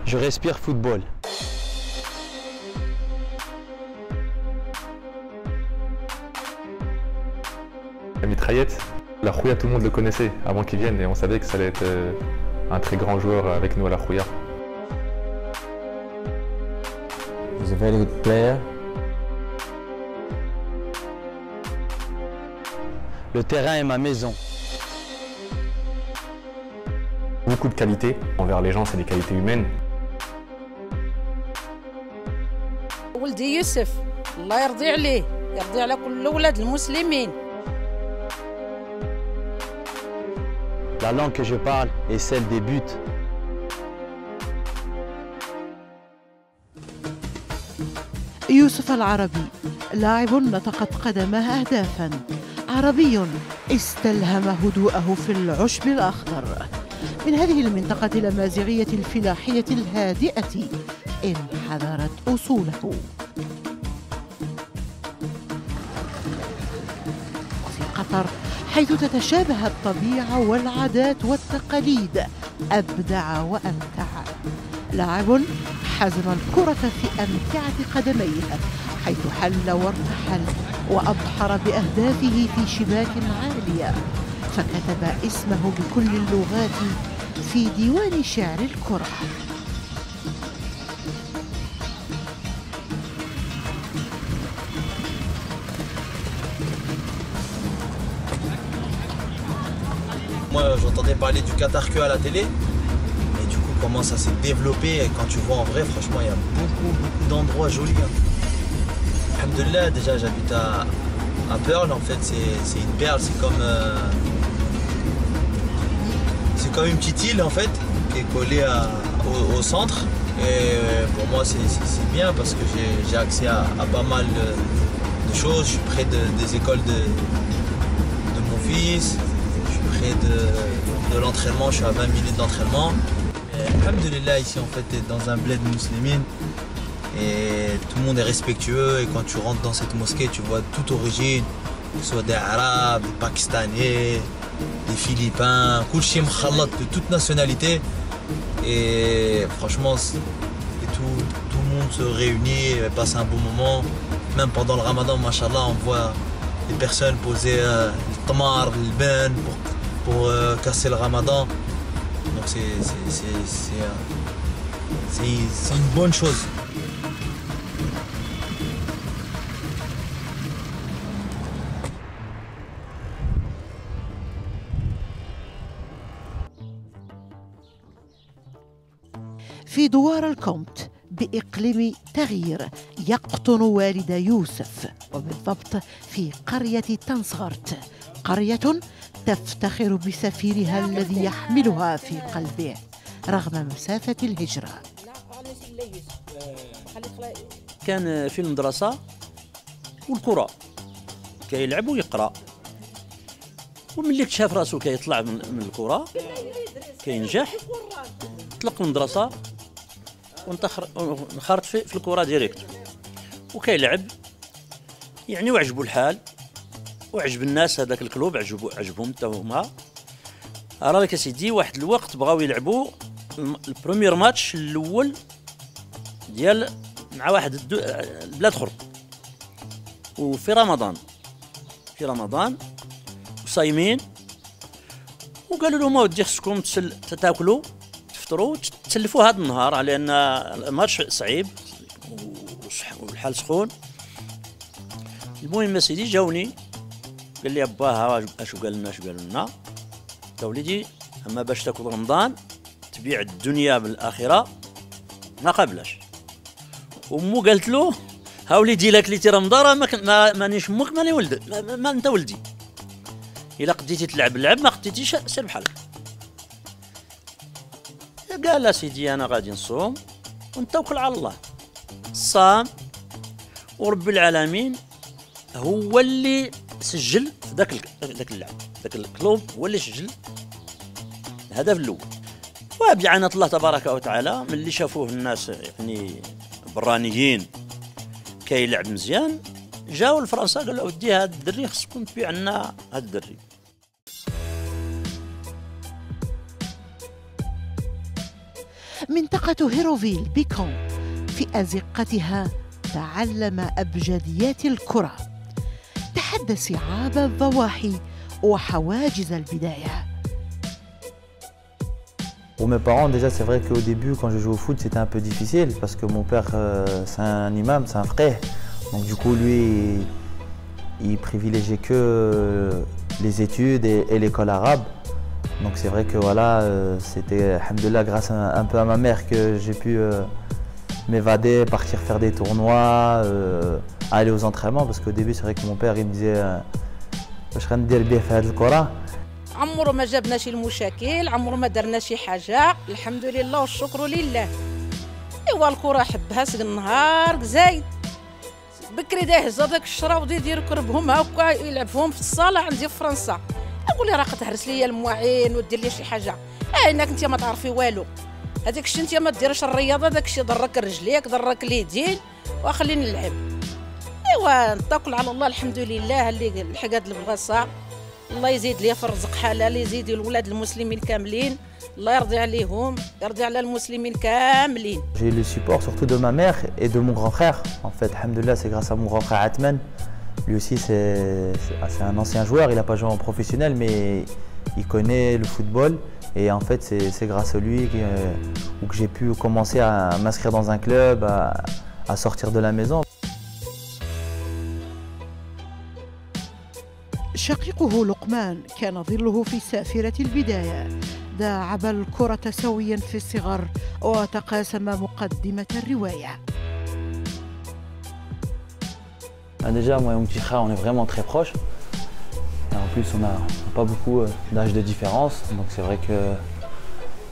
Je respire football. La mitraillette, la Rouya, tout le monde le connaissait avant qu'il vienne et on savait que ça allait être un très grand joueur avec nous à la Rouya. He's a very good player. Le terrain est ma maison. Beaucoup de qualités. Envers les gens, c'est des qualités humaines. ولدي يوسف الله يرضي عليه يرضي على كل أولاد المسلمين. La langue que je parle est celle des buts. يوسف العربي لاعب نطقت قدمه أهدافا، عربي استلهم هدوءه في العشب الأخضر. من هذه المنطقة الأمازيغية الفلاحية الهادئة انحدرت أصوله. وفي قطر حيث تتشابه الطبيعة والعادات والتقاليد أبدع وأمتع. لاعب حزم الكرة في أمتعة قدميه حيث حل وارتحل وأبحر بأهدافه في شباك عالية، فكتب اسمه بكل اللغات في ديوان شعر الكرة. Moi, j'entendais parler du Qatar que à la télé. Et du coup, comment ça s'est développé. Et quand tu vois en vrai, franchement, il y a beaucoup d'endroits jolis. Alhamdoulilah, déjà, j'habite à Pearl. En fait, c'est une perle. C'est comme une petite île, en fait, qui est collée au centre. Et pour moi, c'est bien parce que j'ai accès à pas mal de choses. Je suis près des écoles de mon fils. De l'entraînement, je suis à 20 minutes d'entraînement. Alhamdoulilah, ici en fait, tu es dans un bled musulman et tout le monde est respectueux. Et quand tu rentres dans cette mosquée, tu vois toute origine, que ce soit des Arabes, des Pakistanais, des Philippins, Kulchi Mkhallat, de toute nationalité. Et franchement, tout le monde se réunit, passe un bon moment. Même pendant le ramadan, machallah, on voit des personnes poser le tamar, le ben pour casser le ramadan. Donc c'est une bonne chose. في دوار الكومت بإقليم تغيير يقطن والد يوسف، وبالضبط في قرية تنصغرت، قرية تفتخر بسفيرها الذي يحملها في قلبه رغم مسافة الهجرة. كان في المدرسة والكرة كيلعب ويقرأ، وملي اكتشاف راسو كيطلع من الكرة كينجح، طلق المدرسة ونخرط في الكرة ديريكت وكيلعب يعني، وعجبو الحال وعجب الناس. هذاك الكلوب عجبهم حتى هما. راك يا سيدي واحد الوقت بغاو يلعبوا البروميير ماتش الاول ديال مع واحد البلاد اخر، وفي رمضان وصايمين، وقالوا لهم اودي خصكم تاكلوا تفطروا تسلفوا هذا النهار على ان الماتش صعيب والحال سخون. المهم سيدي جاوني قال لي اباها اشو قال لنا تا وليدي، اما باش تاكل رمضان تبيع الدنيا بالاخره ما قبلاش. ومو قالت له ها وليدي الا كليتي رمضان مانيش امك ماني ولد، ما انت ولدي، الا قديتي تلعب اللعب ما قديتيش سير بحالك. قال لا سيدي انا غادي نصوم ونتوكل على الله. صام ورب العالمين هو اللي سجل في ذاك اللعب، ذاك الكلوب هو اللي سجل الهدف الاول. وبعنة الله تبارك وتعالى ملي شافوه الناس يعني برانيين كيلعب مزيان، جاو لفرنسا قالوا اودي هذا الدري خصكم تبيع لنا هذا الدري. منطقة هيروفيل بكون في أزقتها تعلم أبجديات الكرة، تحدى صعاب الضواحي وحواجز البداية. Pour mes parents, déjà, c'est vrai qu'au début, quand je jouais au foot, c'était un peu difficile parce que mon père, c'est un imam, c'est un frère. Donc du coup, lui, il privilégiait que les études et l'école arabe. Donc c'est vrai que voilà, c'était, alhamdoulilah, grâce un peu à ma mère que j'ai pu m'évader, partir faire des tournois, aller aux entraînements. Parce qu'au début, c'est vrai que mon père, il me disait واش غندير بيه في هذه الكرة. عمره ما جابنا شي المشاكل، عمره ما درنا شي حاجه، الحمد لله والشكر لله. ايوا الكره حبها سق النهار زايد بكري داهز هذاك الشرا ودي يدير كربهم هكا يلعب فيهم في الصاله عندي في فرنسا. اقول لي راه تهرس ليا المواعين ودير لي شي حاجه، انك انت ما تعرفي والو، هذاك الشيء انت ما ديرش الرياضه، داك الشيء ضرك رجليك ضرك اليدين وخليني نلعب. ايوا نتوكل على الله الحمد لله اللي الحقاد البلاصه، الله يزيد لي في الرزق حلال، يزيد الولاد المسلمين كاملين، الله يرضي عليهم، يرضي على المسلمين كاملين. J'ai le support surtout de ma mère et de mon grand frère. En fait, alhamdoulilah, c'est grâce à mon grand frère Atman. Lui aussi, c'est un ancien joueur, il n'a pas joué en professionnel, mais il connaît le football. Et en fait, c'est grâce à lui que j'ai pu commencer à m'inscrire dans un club, à sortir de la maison. شقيقه لقمان كان ظله في سافرة البداية، داعب الكرة سويا في الصغر وتقاسم مقدمة الرواية. Déjà, moi et mon petit frère, on est vraiment très proches. Et en plus, on n'a pas beaucoup d'âge de différence. Donc c'est vrai que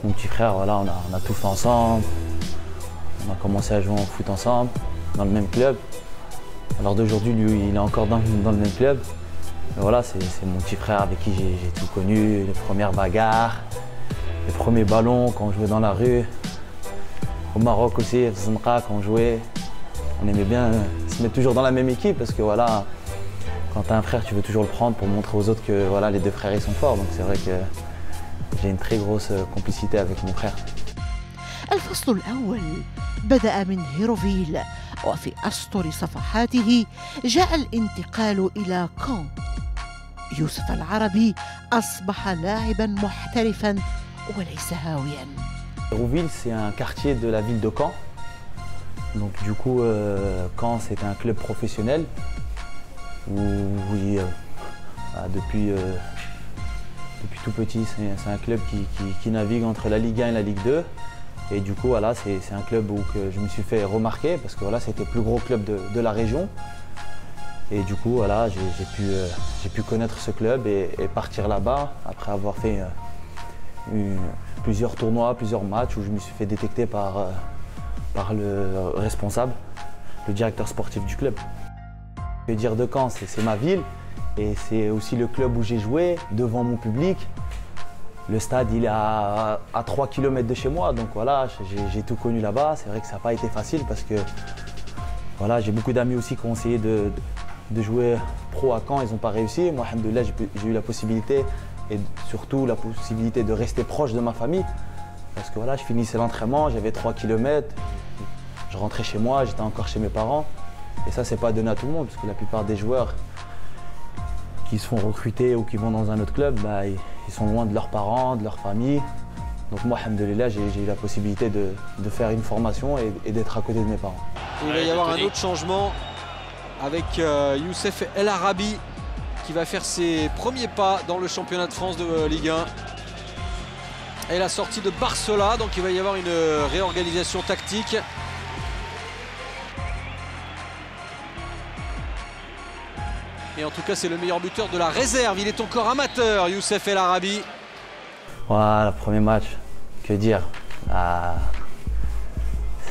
mon petit frère, voilà, on a tout fait ensemble. On a commencé à jouer au foot ensemble, dans le même club. Alors d'aujourd'hui, lui, il est encore dans le même club. Mais voilà, c'est mon petit frère avec qui j'ai tout connu, les premières bagarres, les premiers ballons quand on jouait dans la rue. Au Maroc aussi, quand on jouait, on aimait bien se mettre toujours dans la même équipe parce que voilà, quand tu as un frère, tu veux toujours le prendre pour montrer aux autres que voilà, les deux frères ils sont forts. Donc c'est vrai que j'ai une très grosse complicité avec mon frère. الفصل الأول بدأ من هيروفيل، وفي أسطر صفحاته جاء الانتقال إلى كون. يوسف العربي أصبح لاعباً محترفاً وليس هاوياً. Hérouville, c'est un quartier de la ville de Caen. Donc du coup, Caen, c'est un club professionnel où oui, depuis tout petit, c'est un club qui navigue entre la Ligue 1 et la Ligue 2. Et du coup, voilà, c'est un club où je me suis fait remarquer parce que voilà, c'était le plus gros club de la région. Et du coup, voilà, j'ai pu connaître ce club et partir là-bas après avoir fait plusieurs tournois, plusieurs matchs où je me suis fait détecter par le responsable, le directeur sportif du club. Je vais dire de Caen, c'est ma ville et c'est aussi le club où j'ai joué devant mon public. Le stade, il est à 3 km de chez moi, donc voilà, j'ai tout connu là-bas. C'est vrai que ça n'a pas été facile parce que voilà, j'ai beaucoup d'amis aussi qui ont essayé de jouer pro à Caen, ils n'ont pas réussi. Moi, alhamdoulilah, j'ai eu la possibilité et surtout la possibilité de rester proche de ma famille. Parce que voilà, je finissais l'entraînement, j'avais 3 km, je rentrais chez moi, j'étais encore chez mes parents. Et ça, c'est pas donné à tout le monde, parce que la plupart des joueurs qui se font recruter ou qui vont dans un autre club, bah, ils sont loin de leurs parents, de leur famille. Donc moi, alhamdoulilah, j'ai eu la possibilité de faire une formation et d'être à côté de mes parents. Il va y avoir un autre changement avec Youssef El Arabi qui va faire ses premiers pas dans le championnat de France de Ligue 1. Et la sortie de Barcelone, donc il va y avoir une réorganisation tactique. Et en tout cas, c'est le meilleur buteur de la réserve. Il est encore amateur, Youssef El Arabi. Voilà, premier match, que dire,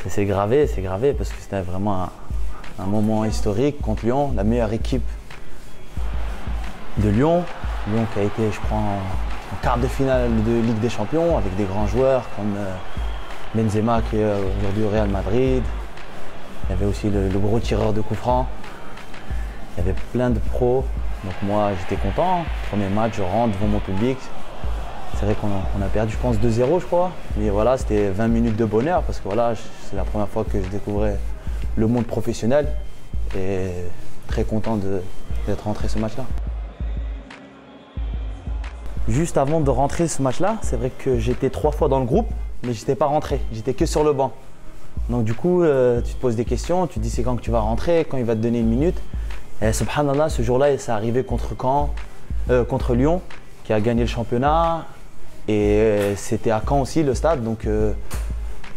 c'est gravé parce que c'était vraiment un moment historique contre Lyon, la meilleure équipe de Lyon. Lyon qui a été, je crois, en quart de finale de Ligue des Champions avec des grands joueurs comme Benzema qui est aujourd'hui au Real Madrid. Il y avait aussi le gros tireur de coups francs. Il y avait plein de pros. Donc moi, j'étais content. Premier match, je rentre devant mon public. C'est vrai qu'on a perdu, je pense, 2-0, je crois. Mais voilà, c'était 20 minutes de bonheur parce que voilà, c'est la première fois que je découvrais le monde professionnel. Et très content d'être rentré ce match-là. Juste avant de rentrer ce match-là, c'est vrai que j'étais 3 fois dans le groupe, mais je n'étais pas rentré, j'étais que sur le banc. Donc du coup, tu te poses des questions, tu te dis c'est quand que tu vas rentrer, quand il va te donner une minute. Et subhanallah, ce jour-là, c'est arrivé contre Lyon, qui a gagné le championnat. Et c'était à Caen aussi, le stade. Donc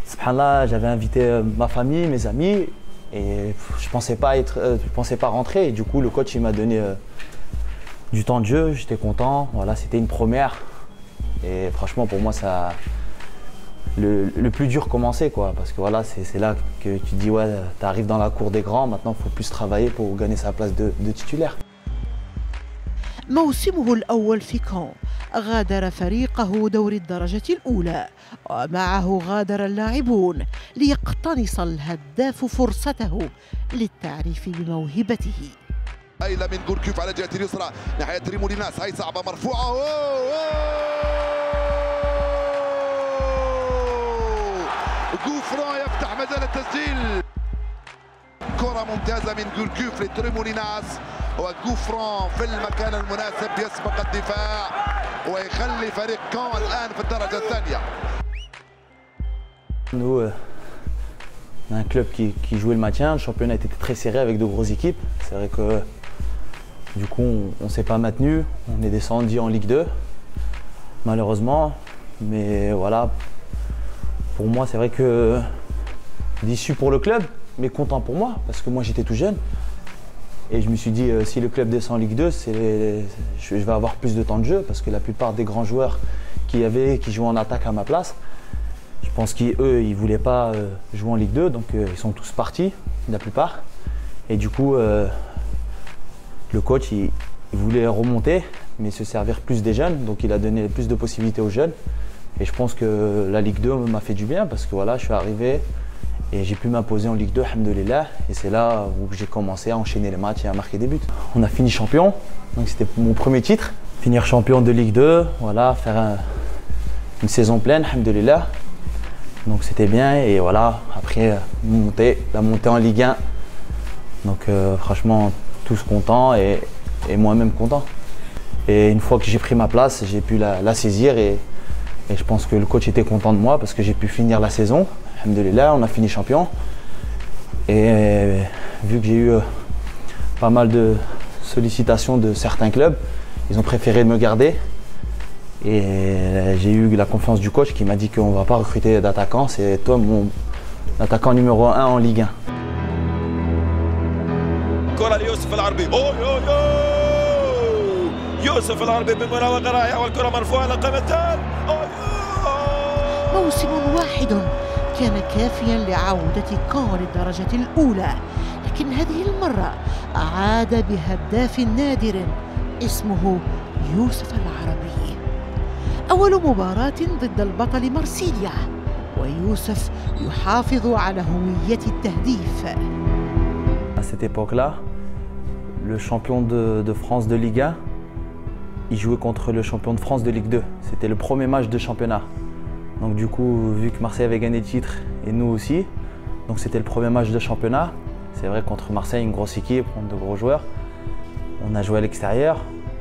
subhanallah, j'avais invité ma famille, mes amis. Et je pensais pas rentrer. Et du coup, le coach il m'a donné du temps de jeu. J'étais content. Voilà, c'était une première. Et franchement, pour moi, ça, le plus dur commençait, quoi. Parce que voilà, c'est là que tu te dis ouais, tu arrives dans la cour des grands. Maintenant, il faut plus travailler pour gagner sa place de titulaire. موسمه الأول في كان غادر فريقه دور الدرجة الأولى ومعه غادر اللاعبون ليقتنص الهداف فرصته للتعريف بموهبته. أيلا من غوركيف على جهة اليسرى ناحية تريموليناس، هاي صعبة مرفوعة. غوفران يفتح مجال التسجيل. كرة ممتازة من غوركيف لتريموليناس وغوفران في المكان المناسب يسبق الدفاع ويخلي فريق كان الآن في الدرجة الثانية. Nous, on a un club qui jouait le maintien. Le championnat était très serré avec de grosses équipes. C'est vrai que du coup, on ne s'est pas maintenu. On est descendu en Ligue 2, malheureusement. Mais voilà, pour moi, c'est vrai que déçu pour le club, mais content pour moi, parce que moi, j'étais tout jeune. Et je me suis dit, si le club descend en Ligue 2, je vais avoir plus de temps de jeu, parce que la plupart des grands joueurs qui jouaient en attaque à ma place, je pense qu'eux, ils ne voulaient pas jouer en Ligue 2, donc ils sont tous partis, la plupart. Et du coup, le coach, il voulait remonter, mais se servir plus des jeunes, donc il a donné plus de possibilités aux jeunes. Et je pense que la Ligue 2 m'a fait du bien, parce que voilà, je suis arrivé et j'ai pu m'imposer en Ligue 2, alhamdoulilah. Et c'est là où j'ai commencé à enchaîner les matchs et à marquer des buts. On a fini champion, donc c'était mon premier titre. Finir champion de Ligue 2, voilà, faire une saison pleine, alhamdoulilah. Donc c'était bien, et voilà, après la montée en Ligue 1. Donc franchement, tous contents et moi-même content. Et une fois que j'ai pris ma place, j'ai pu la saisir, et je pense que le coach était content de moi parce que j'ai pu finir la saison. Alhamdoulilah, on a fini champion. Et vu que j'ai eu pas mal de sollicitations de certains clubs, ils ont préféré me garder. Et j'ai eu la confiance du coach qui m'a dit qu'on ne va pas recruter d'attaquant, c'est toi mon attaquant numéro 1 en Ligue 1. كرة ليوسف العربي. يوسف العربي بمراوغة رائعة والكرة مرفوعة لقمتان. موسم واحد كان كافيا لعودة كان للدرجة الأولى، لكن هذه المرة عاد بهداف نادر اسمه يوسف العربي. أول مباراة ضد البطل مارسيليا، ويوسف يحافظ على هوية التهديف. À cette époque-là, le champion de France de Ligue 1, il jouait contre le champion de France de Ligue 2. C'était le premier match de championnat. Donc du coup, vu que Marseille avait gagné le titre et nous aussi, donc c'était le premier match de championnat. C'est vrai, contre Marseille, une grosse équipe, de gros joueurs. On a joué à l'extérieur.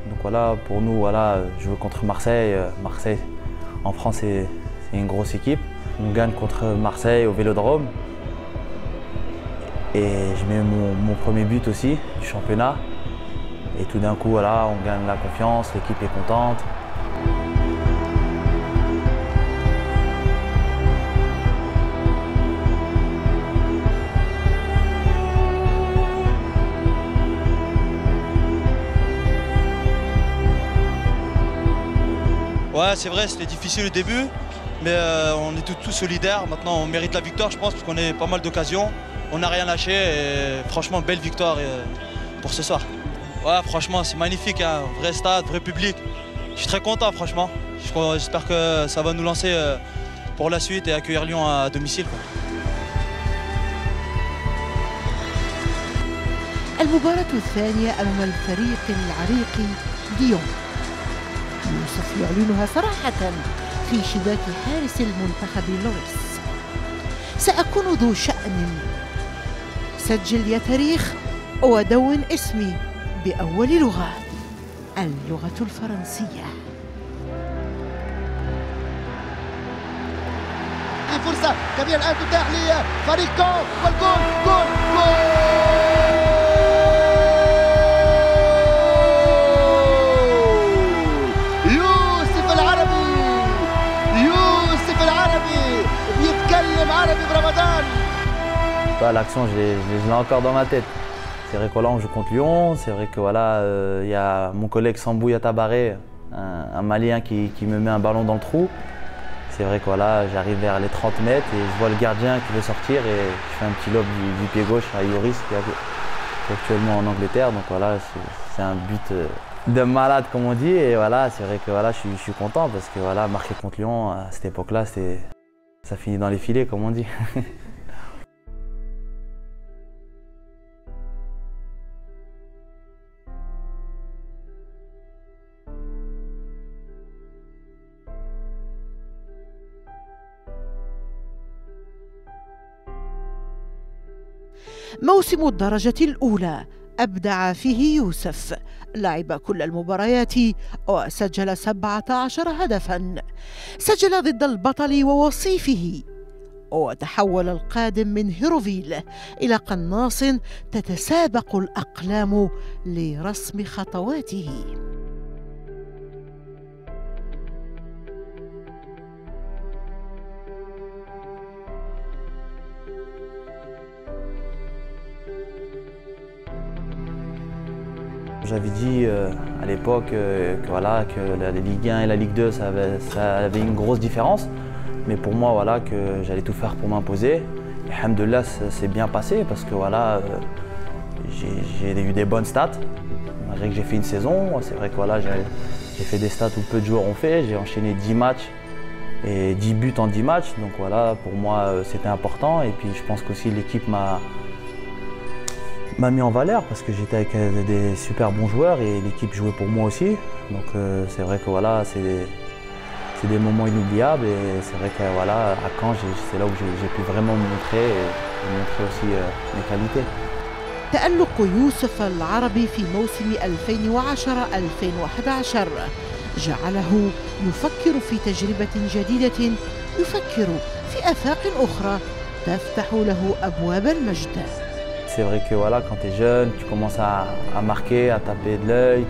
Donc voilà, pour nous, voilà, jouer contre Marseille. Marseille, en France, c'est une grosse équipe. On gagne contre Marseille au Vélodrome. Et je mets mon premier but aussi du championnat. Et tout d'un coup, voilà, on gagne la confiance, l'équipe est contente. Ouais, c'est vrai, c'était difficile au début, mais on est tous solidaires. Maintenant, on mérite la victoire, je pense, parce qu'on a pas mal d'occasions. On n'a rien lâché, et franchement, belle victoire pour ce soir. Ouais, franchement, c'est magnifique, hein. Vrai stade, vrai public. Je suis très content, franchement. J'espère que ça va nous lancer pour la suite et accueillir Lyon à domicile, quoi. المباراة الثانية أمام الفريق العريق ليون. يوسف يعلنها صراحة في شباك حارس المنتخب لوريس: سأكون ذو شأن، سجل يا تاريخ ودون اسمي بأول لغة، اللغة الفرنسية. فرصة كبيرة الآن تتاح لفريق كون، والجول جول جول يوسف العربي. يوسف العربي بيتكلم عربي برمضان. L'action, je l'ai encore dans ma tête. C'est vrai que là, on joue contre Lyon. C'est vrai que voilà, y a mon collègue Sambouya Tabaré, un Malien qui me met un ballon dans le trou. C'est vrai que voilà, j'arrive vers les 30 mètres et je vois le gardien qui veut sortir et je fais un petit lob du pied gauche à Yoris qui est actuellement en Angleterre. Donc voilà, c'est un but de malade comme on dit. Et voilà, c'est vrai que voilà, je suis content parce que voilà, marquer contre Lyon à cette époque-là, ça finit dans les filets comme on dit. موسم الدرجة الأولى أبدع فيه يوسف، لعب كل المباريات وسجل 17 هدفاً، سجل ضد البطل ووصيفه، وتحول القادم من هيروفيل إلى قناص تتسابق الأقلام لرسم خطواته. J'avais dit à l'époque que la Ligue 1 et la Ligue 2 ça avait une grosse différence, mais pour moi voilà, que j'allais tout faire pour m'imposer. Alhamdoulilah, ça s'est bien passé parce que voilà, j'ai eu des bonnes stats. Malgré que j'ai fait une saison, c'est vrai que voilà, j'ai fait des stats où peu de joueurs ont fait. J'ai enchaîné 10 matchs et 10 buts en 10 matchs, donc voilà, pour moi c'était important. Et puis je pense qu'aussi l'équipe m'a mis en valeur parce que j'étais avec des super bons joueurs et l'équipe jouait pour moi aussi. Donc c'est vrai que voilà, c'est des moments inoubliables et c'est vrai que voilà, à Caen, c'est là où j'ai pu vraiment me montrer et montrer aussi mes qualités. تألق يوسف العربي في موسم 2010-2011 جعله يفكر في تجربة جديدة، يفكر في آفاق أخرى تفتح له أبواب المجد. C'est vrai que voilà, quand tu es jeune, tu commences à marquer, à taper de l'œil,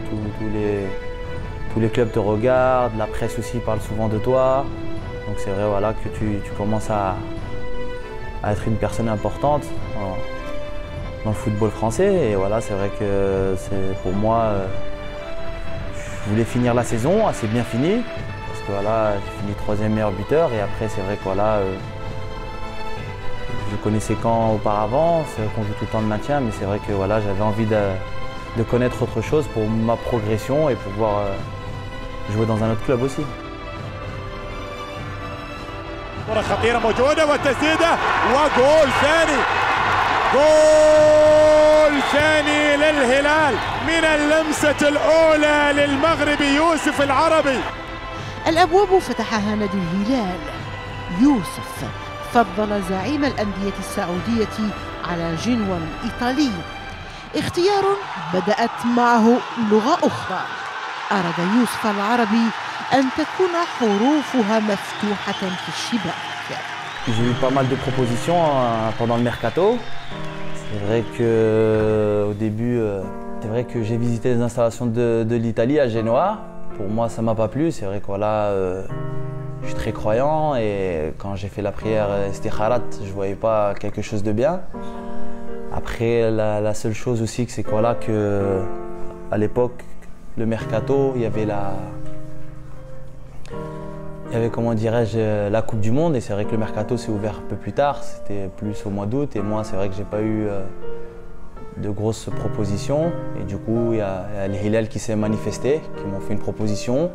tous les clubs te regardent, la presse aussi parle souvent de toi. Donc c'est vrai voilà, que tu commences à être une personne importante dans le football français. Et voilà, c'est vrai que pour moi, je voulais finir la saison, assez bien finie, parce que voilà, j'ai fini 3e meilleur buteur et après c'est vrai que voilà, je connaissais Caen auparavant, c'est vrai qu'on joue tout le temps de maintien, mais c'est vrai que voilà, j'avais envie de connaître autre chose pour ma progression et pouvoir jouer dans un autre club aussi. كرة خطيرة موجودة والتسديدة وجول ثاني. جول ثاني للهلال من اللمسة الأولى للمغربي يوسف العربي. الأبواب فتحها نادي الهلال. يوسف فضل زعيم الأندية السعودية على جنوا الإيطالي، اختيار بدأت معه لغة أخرى. أراد يوسف العربي أن تكون حروفها مفتوحة في الشباك. J'ai eu pas mal de propositions pendant le mercato. C'est vrai qu'au début, c'est vrai que j'ai visité les installations de l'Italie à Genoa. Pour moi, ça m'a pas plu. C'est vrai que voilà, je suis très croyant et quand j'ai fait la prière Istikharat, je voyais pas quelque chose de bien. Après, la seule chose aussi, c'est que voilà, que à l'époque, le mercato, il y avait comment dirais-je, la Coupe du Monde et c'est vrai que le mercato s'est ouvert un peu plus tard, c'était plus au mois d'août et moi c'est vrai que j'ai pas eu de grosses propositions et du coup il y a les Hilal qui s'est manifesté, qui m'ont fait une proposition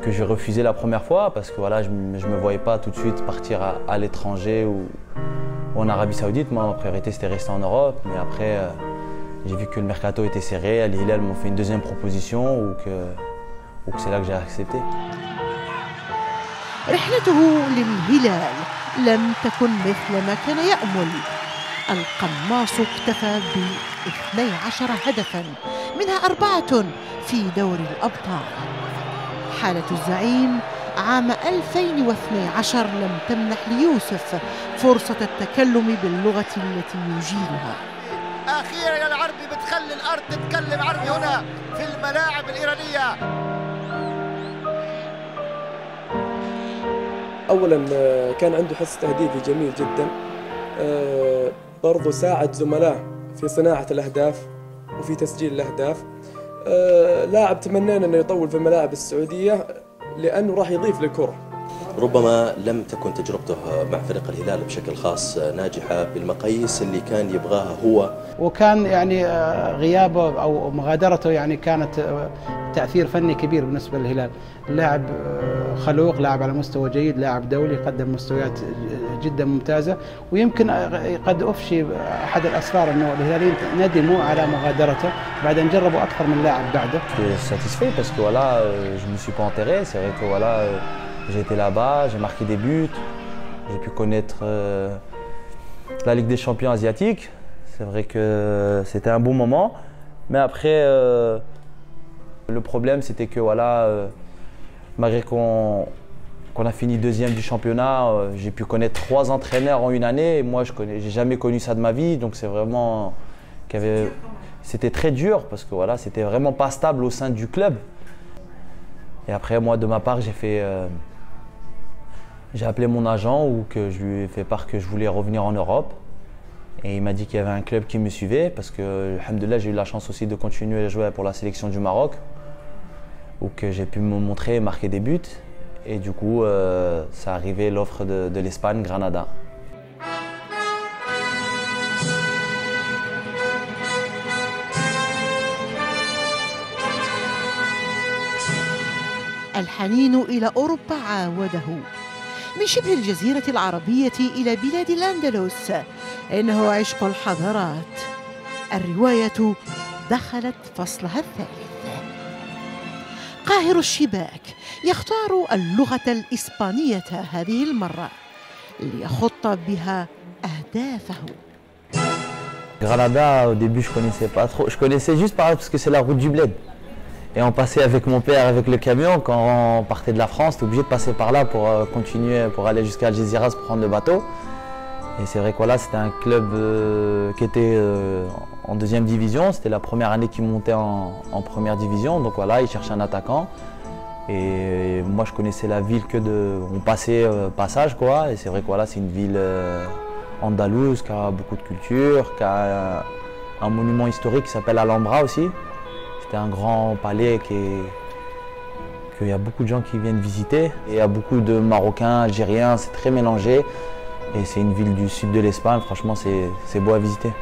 que j'ai refusée la première fois parce que voilà, je me voyais pas tout de suite partir à l'étranger ou en Arabie Saoudite. Moi ma priorité c'était rester en Europe, mais après j'ai vu que le mercato était serré, les Hilal m'ont fait une deuxième proposition où que ou que c'est là que j'ai accepté. رحلته للهلال لم تكن مثل ما كان يأمل. القناص اكتفى ب12 هدفاً منها 4 في دوري الأبطال. حالة الزعيم عام 2012 لم تمنح ليوسف فرصة التكلم باللغة التي يجيدها. أخيرا العربي بتخلي الأرض تتكلم عربي هنا في الملاعب الإيرانية. أولا كان عنده حس تهديفي جميل جدا، برضو ساعد زملائه في صناعة الأهداف وفي تسجيل الأهداف. لاعب تمنينا أنه يطول في الملاعب السعودية لأنه راح يضيف للكرة. ربما لم تكن تجربته مع فريق الهلال بشكل خاص ناجحة بالمقاييس اللي كان يبغاها هو، وكان يعني غيابه أو مغادرته يعني كانت تأثير فني كبير بالنسبة للهلال. لاعب خلوق، لاعب على مستوى جيد، لاعب دولي قدم مستويات جدا ممتازة، ويمكن قد أفشي أحد الأسرار أنه الهلاليين ندموا على مغادرته بعد أن جربوا أكثر من لاعب بعده. Je suis satisfait parce que voilà, je me suis pas enterré, c'est vrai que voilà, j'ai été là-bas, j'ai marqué des buts, j'ai pu connaître la Ligue des Champions asiatiques. C'est vrai que c'était un bon moment, mais après le problème c'était que voilà, malgré qu'on a fini 2e du championnat, j'ai pu connaître 3 entraîneurs en une année. Et moi, j'ai jamais connu ça de ma vie, donc c'est vraiment c'était très dur parce que voilà, c'était vraiment pas stable au sein du club. Et après, moi, de ma part, j'ai appelé mon agent ou que je lui ai fait part que je voulais revenir en Europe. Et il m'a dit qu'il y avait un club qui me suivait parce que, alhamdoulilah, j'ai eu la chance aussi de continuer à jouer pour la sélection du Maroc, où que j'ai pu me montrer et marquer des buts. Et du coup, ça arrivé l'offre de l'Espagne, Granada. الحنين إلى أوروبا عاوده من شبه الجزيرة العربية إلى بلاد الأندلس. إنه عشق الحضارات. الرواية دخلت فصلها الثالث. قاهر الشباك يختار اللغة الإسبانية هذه المرة ليخط بها أهدافه. Granada, au début, je connaissais pas trop. Je connaissais juste parce que c'est la route du bled. Et on passait avec mon père, avec le camion, quand on partait de la France, on était obligé de passer par là pour continuer, pour aller jusqu'à Algeciras pour prendre le bateau. Et c'est vrai que voilà, c'était un club qui était en 2e division. C'était la première année qu'il montait en première division. Donc voilà, il cherchait un attaquant. Et moi, je connaissais la ville que on passait passage, quoi. Et c'est vrai que voilà, c'est une ville andalouse qui a beaucoup de culture, qui a un monument historique qui s'appelle Alhambra aussi. C'est un grand palais qu'il y a beaucoup de gens qui viennent visiter. Et il y a beaucoup de Marocains, Algériens, c'est très mélangé. Et c'est une ville du sud de l'Espagne, franchement c'est beau à visiter.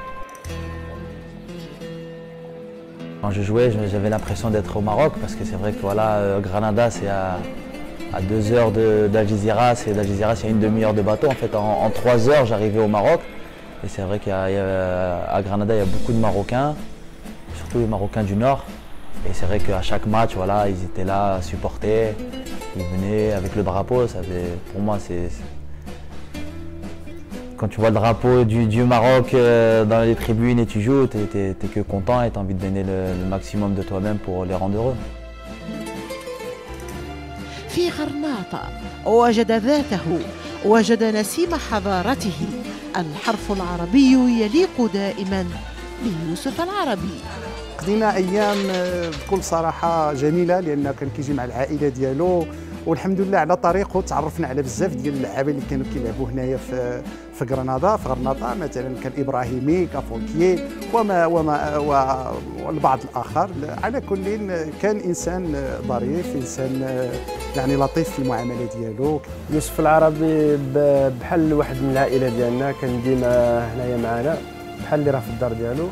Quand je jouais, j'avais l'impression d'être au Maroc parce que c'est vrai que voilà, Granada c'est à 2 heures d'Algeciras et d'Algeciras il y a une demi-heure de bateau. En fait en 3 heures j'arrivais au Maroc. Et c'est vrai qu'à Granada il y a beaucoup de Marocains, surtout les Marocains du Nord. Et c'est vrai qu'à chaque match, voilà, ils étaient là à supporter, ils venaient avec le drapeau. Pour moi, quand tu vois le drapeau du Maroc dans les tribunes et tu joues, tu n'es que content et tu as envie de donner le maximum de toi-même pour les rendre heureux. في غرناطة وجد ذاته، وجد نسيم حضارته. الحرف العربي يليق دائما بيوسف العربي. قضينا ايام بكل صراحه جميله لان كان كيجي مع العائله ديالو، والحمد لله على طريقه تعرفنا على بزاف ديال اللعابه اللي كانوا كيلعبوا هنايا في غرناطه. مثلا كان ابراهيمي، كافولكيي والبعض الاخر. على كل كان انسان ظريف، انسان يعني لطيف في المعامله ديالو. يوسف العربي بحال واحد من العائله ديالنا، كان ديما هنايا معنا بحال اللي راه في الدار ديالو،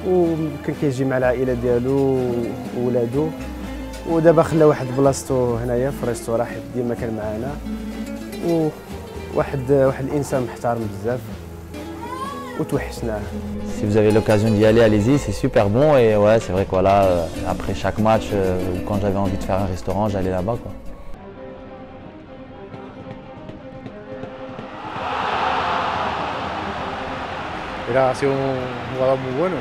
وكان كيجي مع العائله ديالو وولادو. ودابا خلى واحد بلاصتو هنايا في الريستوران حيت ديما كان معنا، وواحد الانسان محترم بزاف. وتوحشناه. Si vous avez l'occasion d'y aller, allez-y, c'est super bon. Et ouais, c'est vrai que voilà, après chaque match, quand j'avais envie de faire un restaurant, j'allais là-bas, quoi. Ha sido un jugador muy bueno.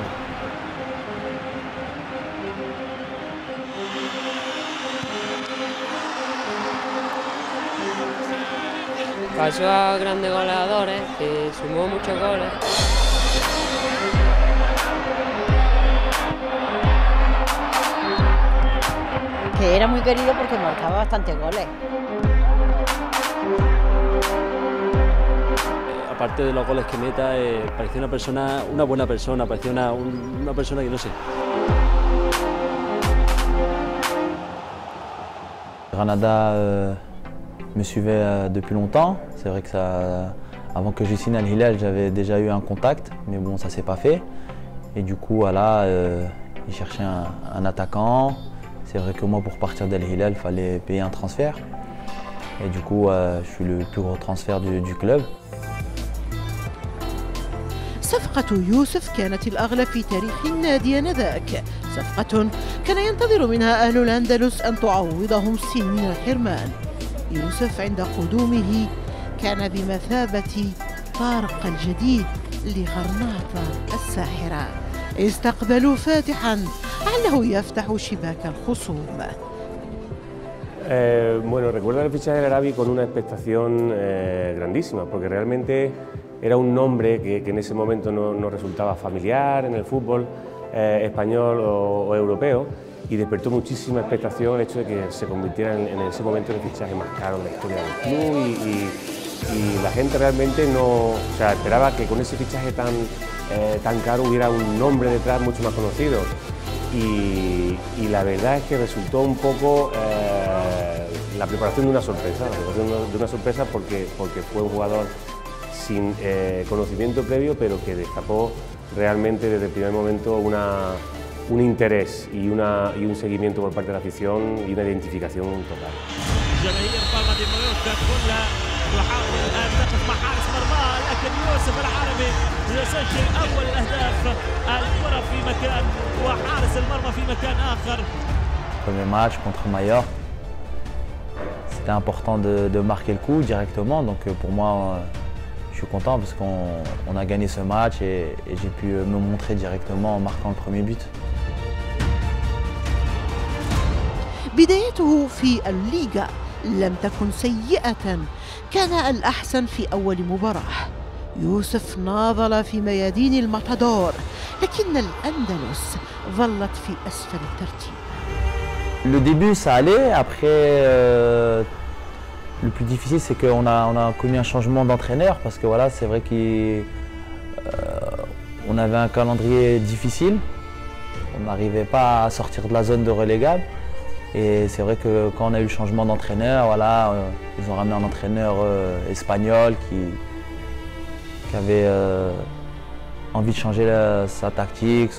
Pasó a grandes goleadores, que sumó muchos goles. Que era muy querido porque marcaba bastantes goles. Aparte de los goles que meta, parecía una buena persona, parecía una persona que no sé. Granada me suivait depuis longtemps. C'est vrai que avant que je signe à Al-Hilal, j'avais déjà eu un contact, mais bon, ça s'est pas fait. Et du coup, voilà, ils cherchaient un attaquant. C'est vrai que moi, pour partir d'Al-Hilal, il fallait payer un transfert. Et du coup, je suis le plus gros transfert du club. صفقة يوسف كانت الأغلى في تاريخ النادي آنذاك، صفقة كان ينتظر منها أهل الأندلس أن تعوضهم سنين الحرمان. يوسف عند قدومه كان بمثابة طارق الجديد لغرناطة الساحرة. استقبلوا فاتحا لعله يفتح شباك الخصوم. Bueno, recuerdo el fichaje del Arabi con una expectación grandísima, porque realmente era un nombre que en ese momento no resultaba familiar en el fútbol español o europeo, y despertó muchísima expectación el hecho de que se convirtiera en ese momento en el fichaje más caro de la historia del club, y la gente realmente esperaba que con ese fichaje tan caro hubiera un nombre detrás mucho más conocido, y la verdad es que resultó un poco la preparación de una sorpresa, porque fue un jugador sin conocimiento previo, pero que destapó realmente desde el primer momento un interés y un seguimiento por parte de la afición y una identificación total. جماهير بالما دي مايوركا كلها تحاول الان تقف مع حارس مرمى، لكن يوسف العربي يسجل اول الاهداف. الكره في مكان وحارس المرمى في مكان اخر. Premier match contre Mallorca, c'était important de marquer le coup directement, donc pour moi je suis content parce qu'on a gagné ce match et j'ai pu me montrer directement en marquant le premier but. بدايته في الليغا لم تكن سيئة، كان الأحسن في أول مباراة. يوسف ناضل في ميادين الماتادور، لكن الأندلس ظلت في أسفل الترتيب. Le début ça allait, après le plus difficile c'est qu'on a connu un changement d'entraîneur parce que voilà, c'est vrai qu'on avait un calendrier difficile, on n'arrivait pas à sortir de la zone de relégable. Et c'est vrai que quand on a eu le changement d'entraîneur, voilà, ils ont ramené un entraîneur espagnol qui avait envie de changer sa tactique,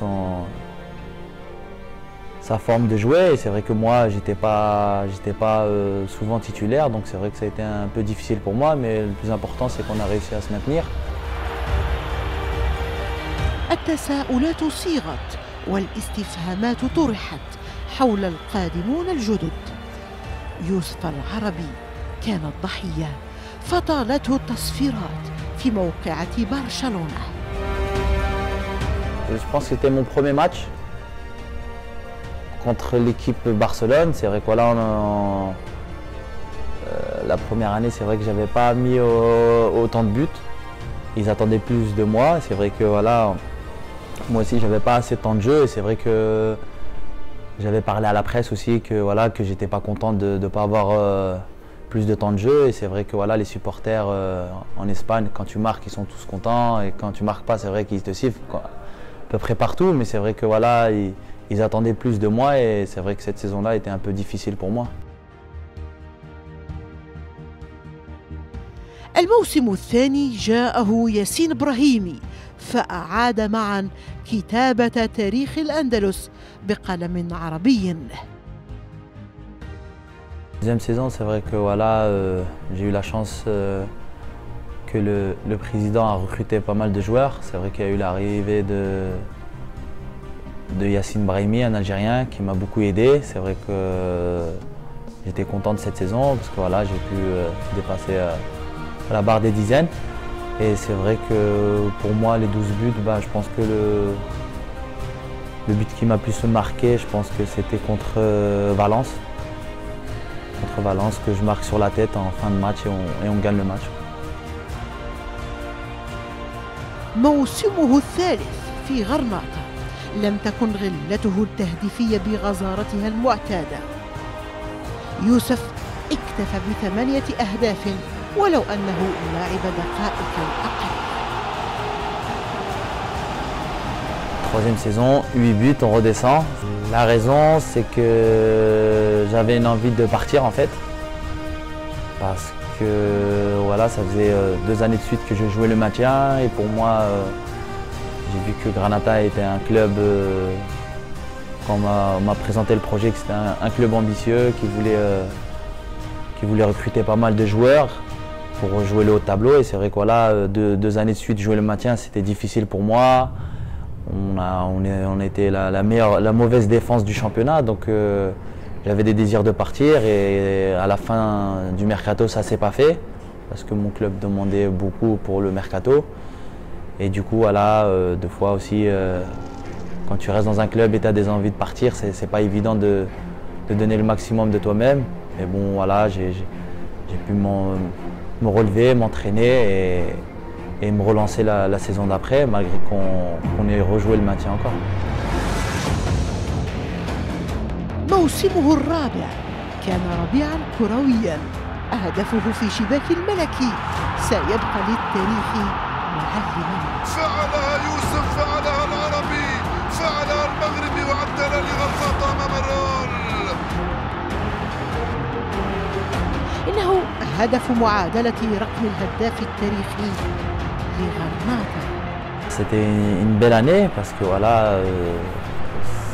sa forme de jouer. Et c'est vrai que moi, j'étais pas souvent titulaire, donc c'est vrai que ça a été un peu difficile pour moi, mais le plus important, c'est qu'on a réussi à se maintenir. التساؤلات صيغت والاستفهامات طرحت حول القادمون الجدد. يوسف العربي كان الضحية، فطالته التصفيرات في موقعة برشلونة. Je pense que c'était mon premier match contre l'équipe Barcelone. C'est vrai que voilà, la première année, c'est vrai que j'avais pas mis autant de buts. Ils attendaient plus de moi. C'est vrai que voilà, moi aussi, j'avais pas assez de temps de jeu. Et c'est vrai que j'avais parlé à la presse aussi que voilà, que j'étais pas content de ne pas avoir plus de temps de jeu. Et c'est vrai que voilà, les supporters en Espagne, quand tu marques, ils sont tous contents. Et quand tu marques pas, c'est vrai qu'ils te sifflent, quoi, à peu près partout. Mais c'est vrai que voilà, ils attendaient plus de moi. Et c'est vrai que cette saison-là était un peu difficile pour moi. الموسم الثاني جاءه ياسين إبراهيمي، فأعاد معا كتابة تاريخ الأندلس بقلم عربي. Deuxième saison, c'est vrai que voilà, j'ai eu la chance que le président a recruté pas mal de joueurs. C'est vrai qu'il y a eu l'arrivée de Yassine Brahimi, un Algérien, qui m'a beaucoup aidé. C'est vrai que j'étais content de cette saison parce que voilà, j'ai pu dépasser la barre des dizaines. Et c'est vrai que pour moi, les 12 buts, je pense que le but qui m'a plus marqué, je pense que c'était contre Valence. Contre Valence, que je marque sur la tête en fin de match et on gagne le match. موسمه الثالث في غرناطة لم تكن غلته التهديفية بغزارتها المعتادة. يوسف اكتفى ب8 أهداف ولو أنه لعب دقائق أقل. Troisième saison, 8 buts, on redescend. La raison, c'est que j'avais une envie de partir en fait. Parce que voilà, ça faisait 2 années de suite que je jouais le maintien et pour moi, j'ai vu que Granada était un club, quand on m'a présenté le projet, que c'était un club ambitieux qui voulait recruter pas mal de joueurs pour jouer le haut de tableau. Et c'est vrai que voilà, 2 années de suite jouer le maintien, c'était difficile pour moi. On était la mauvaise défense du championnat, donc j'avais des désirs de partir et à la fin du mercato ça s'est pas fait parce que mon club demandait beaucoup pour le mercato et du coup voilà, deux fois aussi quand tu restes dans un club et tu as des envies de partir, c'est pas évident de donner le maximum de toi-même, mais bon voilà, j'ai pu me relever, m'entraîner et me relancer la saison d'après, malgré qu'on ait rejoué le maintien encore. موسمه الرابع كان ربيعا كرويا، هدفه في شباك الملكي سيبقى للتاريخ معلما. فعلها يوسف، فعلها العربي، فعلها المغربي وعدل لغرناطة أمام الرول. إنه هدف معادلة رقم الهداف التاريخي لغرناطة. C'était une belle année parce que voilà,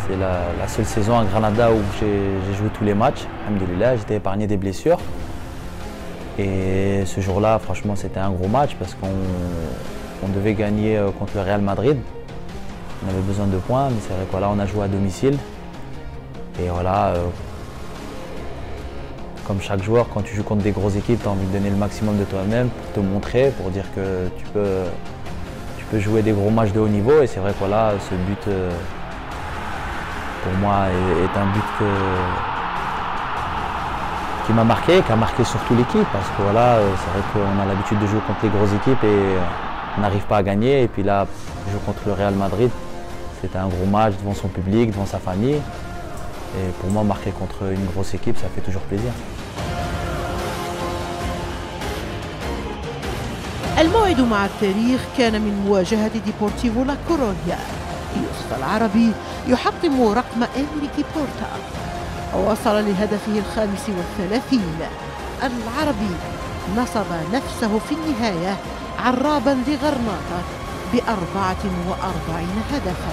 c'est la seule saison à Granada où j'ai joué tous les matchs. Alhamdoulilah, j'étais épargné des blessures. Et ce jour-là, franchement, c'était un gros match parce qu'on devait gagner contre le Real Madrid. On avait besoin de points, mais c'est vrai que voilà, on a joué à domicile. Et voilà, comme chaque joueur, quand tu joues contre des grosses équipes, tu as envie de donner le maximum de toi-même pour te montrer, pour dire que tu peux jouer des gros matchs de haut niveau. Et c'est vrai que voilà, ce but, pour moi, est un but qui m'a marqué, qui a marqué surtout l'équipe. Parce que voilà, c'est vrai qu'on a l'habitude de jouer contre les grosses équipes et on n'arrive pas à gagner. Et puis là, jouer contre le Real Madrid, c'était un gros match devant son public, devant sa famille. Et pour moi, marquer contre une grosse équipe, ça fait toujours plaisir. الموعد مع التاريخ كان من مواجهة ديبورتيفو لا كورونيا. يوسف العربي يحطم رقم إنريكي بورتا ووصل لهدفه 35. العربي نصب نفسه في النهاية عرابا لغرناطة ب44 هدفا.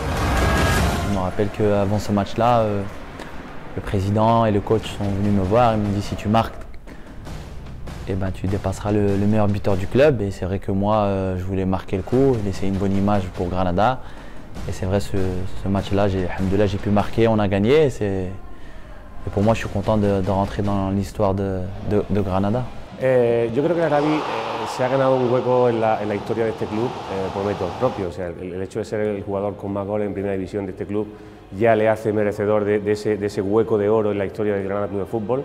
Je me rappelle qu'avant ce match-là, le président et le coach sont venus me voir et m'ont dit si tu marques, eh ben, tu dépasseras le meilleur buteur du club. Et c'est vrai que moi, je voulais marquer le coup, laisser une bonne image pour Granada. Et c'est vrai, ce match-là, j'ai pu marquer, on a gagné. Et pour moi, je suis content de rentrer dans l'histoire de Granada. Yo creo que el Arabi se ha ganado un hueco en la historia de este club por méritos propios. O sea, el hecho de ser el jugador con más goles en primera división de este club ya le hace merecedor de ese hueco de oro en la historia del Granada Club de Fútbol.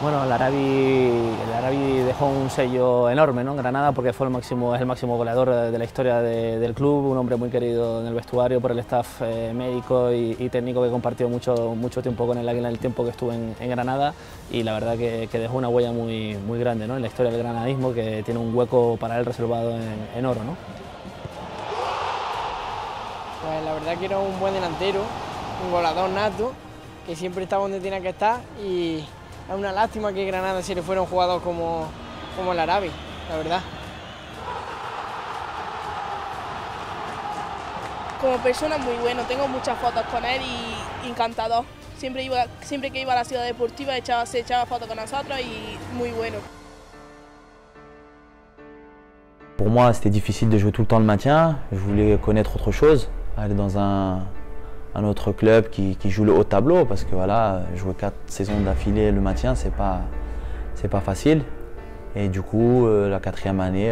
Bueno, el Arabi dejó un sello enorme, ¿no?, en Granada, porque fue es el máximo goleador de la historia del club, un hombre muy querido en el vestuario por el staff médico y técnico que compartió mucho tiempo con él en el tiempo que estuvo en Granada, y la verdad que dejó una huella muy grande, ¿no?, en la historia del granadismo, que tiene un hueco para él reservado en oro, ¿no? Pues la verdad que era un buen delantero, un goleador nato, que siempre estaba donde tenía que estar, y es una lástima que Granada se le fuera un jugador como el Arabi, la verdad. Como persona muy bueno, tengo muchas fotos con él y encantador. siempre que iba a la ciudad deportiva se echaba fotos con nosotros y muy bueno. Pour moi, c'était difficile de jouer tout le temps le maintien. Je voulais connaître autre chose, aller dans un autre club qui joue le haut tableau, parce que voilà, jouer 4 saisons d'affilée le maintien, c'est pas facile. Et du coup, la 4e année,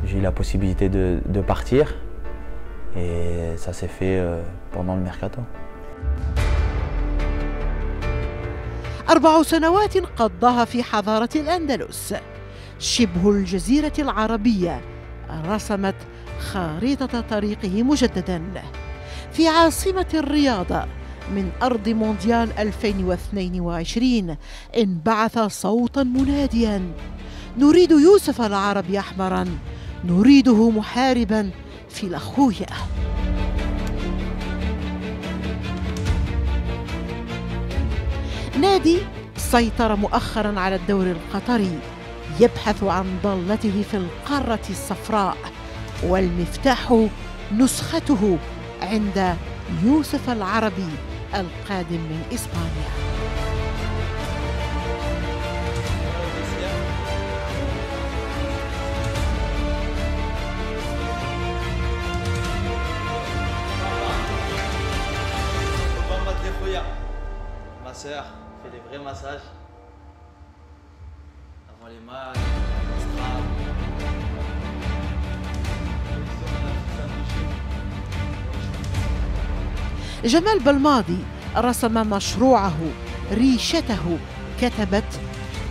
j'ai eu la possibilité de partir. Et ça s'est fait pendant le mercato. 4 سنوات قضاها في حضارة الأندلس. شبه الجزيرة العربية رسمت خارطة طريقه مجددا في عاصمة الرياضة. من أرض مونديال 2022 انبعث صوتا مناديا: نريد يوسف العربي أحمرا، نريده محاربا في الأخوية. نادي سيطر مؤخرا على الدوري القطري، يبحث عن ضالته في القارة الصفراء، والمفتاح نسخته عند يوسف العربي القادم من إسبانيا. Ma sœur fait des vrais massages avant les matchs. جمال بلماضي رسم مشروعه، ريشته، كتبت: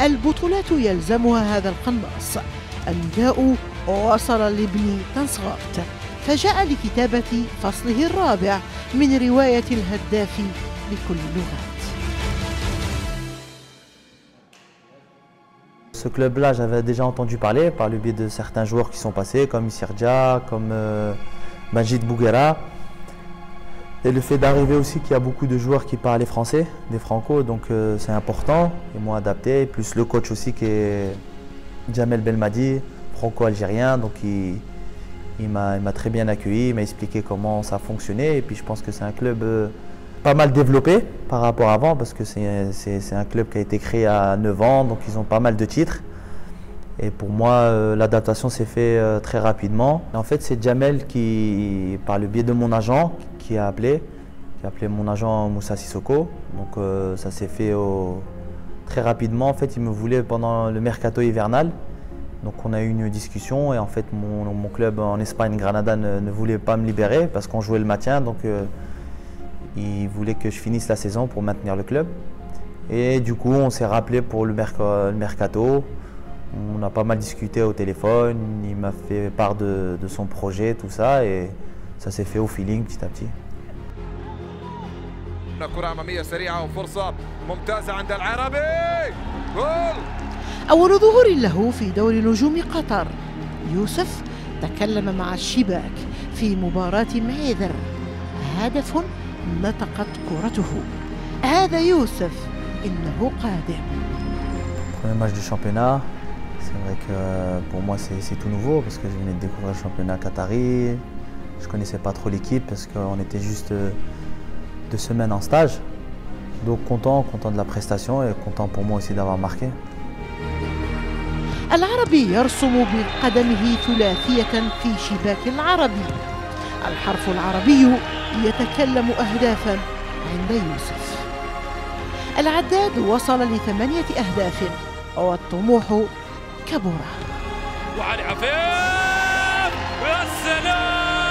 البطولات يلزمها هذا القناص. النداء وصل لابن تنصغارت، فجاء لكتابة فصله الرابع من رواية الهداف بكل اللغات. Ce club-là, j'avais déjà entendu parler par le biais de certains joueurs qui sont passés, comme Issirja, comme Majid Bouguera. Et le fait d'arriver aussi qu'il y a beaucoup de joueurs qui parlaient français, des francos, donc c'est important, et moi adapté. Plus le coach aussi qui est Jamel Belmadi, franco-algérien, donc il m'a très bien accueilli, il m'a expliqué comment ça fonctionnait. Et puis je pense que c'est un club pas mal développé par rapport à avant, parce que c'est un club qui a été créé à 9 ans, donc ils ont pas mal de titres. Et pour moi, l'adaptation s'est faite très rapidement. Et en fait, c'est Jamel qui, par le biais de mon agent, qui a appelé mon agent Moussa Sissoko. Donc ça s'est fait très rapidement. En fait, il me voulait pendant le mercato hivernal. Donc on a eu une discussion et en fait mon club en Espagne, Granada, ne voulait pas me libérer parce qu'on jouait le maintien. Donc il voulait que je finisse la saison pour maintenir le club. Et du coup, on s'est rappelé pour le mercato. On a pas mal discuté au téléphone. Il m'a fait part de son projet, tout ça. Et ça s'est fait au feeling petit à petit. كرة أمامية سريعة وفرصة ممتازة عند العربي. جول. أول ظهور له في دوري نجوم قطر، يوسف تكلم مع الشباك في مباراة معيذر. هدف نطقت كرته. هذا يوسف، إنه قادم. Premier match du championnat, c'est vrai que pour moi c'est tout nouveau parce que je venais de découvrir le championnat qatari. Je ne connaissais pas trop l'équipe parce qu'on était juste 2 semaines en stage. Donc content de la prestation et content pour moi aussi d'avoir marqué. العربي يرسم بقدمه ثلاثية في شباك العربي. الحرف العربي يتكلم أهدافا عند يوسف. العداد وصل ل8 أهداف والطموح كبر. وعلي عفيف، يا سلام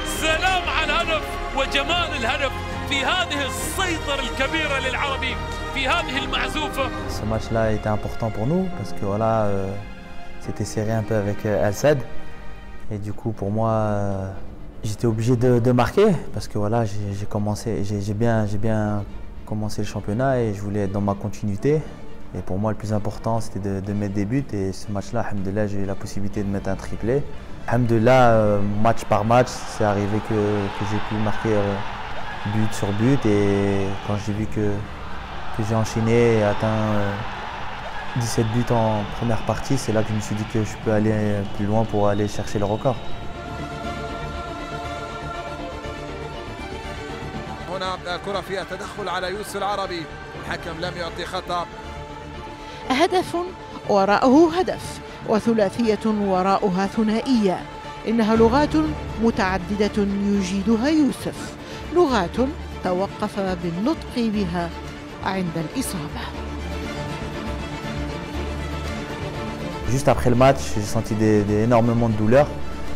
سلام على الهدف وجمال الهدف في هذه السيطرة الكبيرة للعربي في هذه المعزوفة. Ce match-là était important pour nous parce que voilà, c'était serré un peu avec Al Sadd et du coup pour moi j'étais obligé de marquer parce que voilà, j'ai bien commencé le championnat et je voulais être dans ma continuité. Et pour moi le plus important c'était de mettre des buts et ce match-là, alhamdoulilah, j'ai eu la possibilité de mettre un triplé. Alhamdoulilah, match par match, c'est arrivé que j'ai pu marquer but sur but et quand j'ai vu que j'ai enchaîné et atteint 17 buts en première partie, c'est là que je me suis dit que je peux aller plus loin pour aller chercher le record. كرة فيها تدخل على يوسف العربي، الحكم لم يعطي خطأ. هدف وراءه هدف وثلاثية وراءها ثنائية، إنها لغات متعددة يجيدها يوسف، لغات توقف بالنطق بها عند الإصابة. Juste après le match, j'ai senti énormément de douleur